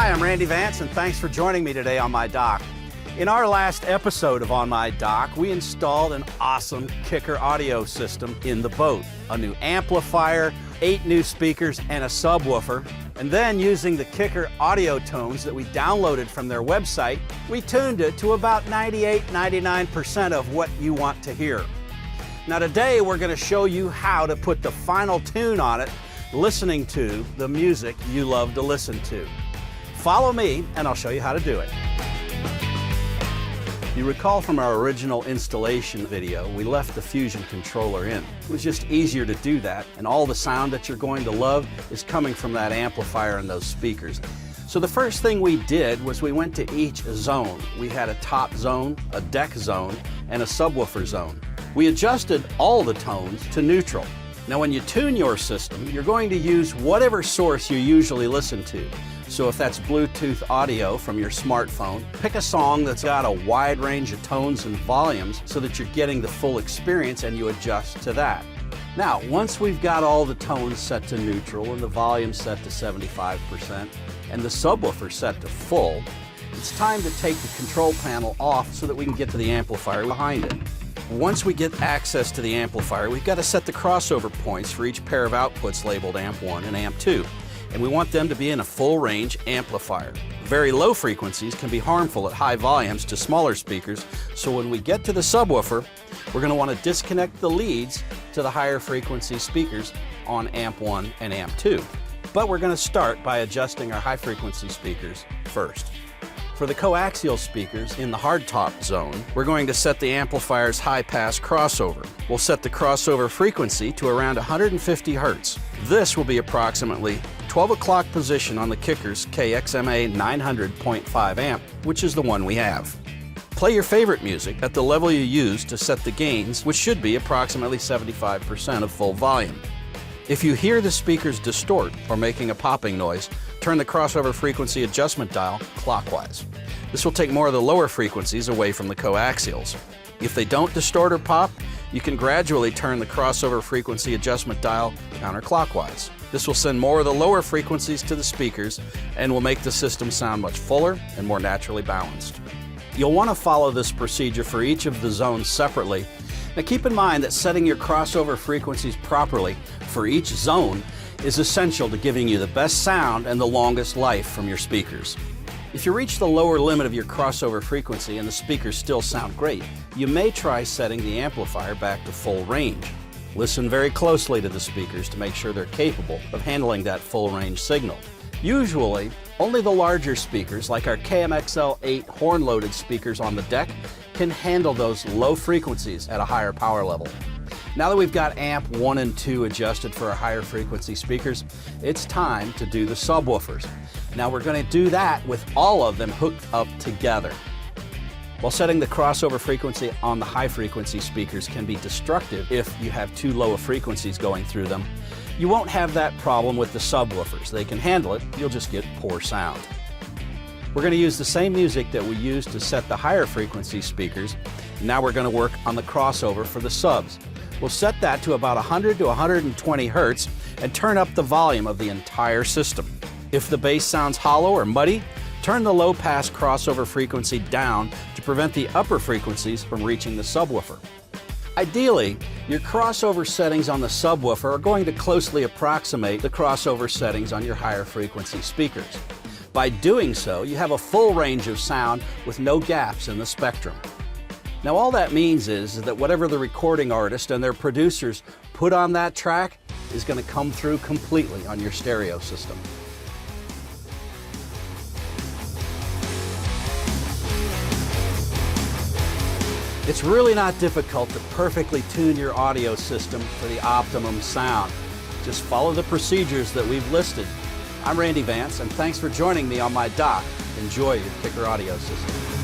Hi, I'm Randy Vance, and thanks for joining me today on my dock. In our last episode of On My Dock, we installed an awesome KICKER audio system in the boat. A new amplifier, 8 new speakers, and a subwoofer. And then, using the KICKER audio tones that we downloaded from their website, we tuned it to about 98–99% of what you want to hear. Now today, we're going to show you how to put the final tune on it, listening to the music you love to listen to. Follow me, and I'll show you how to do it. You recall from our original installation video, we left the Fusion controller in. It was just easier to do that, and all the sound that you're going to love is coming from that amplifier and those speakers. So the first thing we did was we went to each zone. We had a top zone, a deck zone, and a subwoofer zone. We adjusted all the tones to neutral. Now when you tune your system, you're going to use whatever source you usually listen to. So if that's Bluetooth audio from your smartphone, pick a song that's got a wide range of tones and volumes so that you're getting the full experience, and you adjust to that. Now, once we've got all the tones set to neutral and the volume set to 75% and the subwoofer set to full, it's time to take the control panel off so that we can get to the amplifier behind it. Once we get access to the amplifier, we've got to set the crossover points for each pair of outputs labeled Amp 1 and Amp 2. And we want them to be in a full range amplifier. Very low frequencies can be harmful at high volumes to smaller speakers, so when we get to the subwoofer, we're going to want to disconnect the leads to the higher frequency speakers on Amp 1 and Amp 2. But we're going to start by adjusting our high frequency speakers first. For the coaxial speakers in the hardtop zone, we're going to set the amplifier's high pass crossover. We'll set the crossover frequency to around 150 Hz. This will be approximately 12 o'clock position on the KICKER's KXMA 900.5 amp, which is the one we have. Play your favorite music at the level you use to set the gains, which should be approximately 75% of full volume. If you hear the speakers distort or making a popping noise, turn the crossover frequency adjustment dial clockwise. This will take more of the lower frequencies away from the coaxials. If they don't distort or pop, you can gradually turn the crossover frequency adjustment dial counterclockwise. This will send more of the lower frequencies to the speakers and will make the system sound much fuller and more naturally balanced. You'll want to follow this procedure for each of the zones separately. Now keep in mind that setting your crossover frequencies properly for each zone is essential to giving you the best sound and the longest life from your speakers. If you reach the lower limit of your crossover frequency and the speakers still sound great, you may try setting the amplifier back to full range. Listen very closely to the speakers to make sure they're capable of handling that full range signal. Usually, only the larger speakers, like our KMXL8 horn-loaded speakers on the deck, can handle those low frequencies at a higher power level. Now that we've got Amp 1 and 2 adjusted for our higher frequency speakers, it's time to do the subwoofers. Now we're going to do that with all of them hooked up together. While setting the crossover frequency on the high frequency speakers can be destructive if you have too low of frequencies going through them, you won't have that problem with the subwoofers. They can handle it, you'll just get poor sound. We're going to use the same music that we used to set the higher frequency speakers. Now we're going to work on the crossover for the subs. We'll set that to about 100 to 120 Hz and turn up the volume of the entire system. If the bass sounds hollow or muddy, turn the low pass crossover frequency down to prevent the upper frequencies from reaching the subwoofer. Ideally, your crossover settings on the subwoofer are going to closely approximate the crossover settings on your higher frequency speakers. By doing so, you have a full range of sound with no gaps in the spectrum. Now all that means is that whatever the recording artist and their producers put on that track is going to come through completely on your stereo system. It's really not difficult to perfectly tune your audio system for the optimum sound. Just follow the procedures that we've listed. I'm Randy Vance, and thanks for joining me on my dock. Enjoy your KICKER audio system.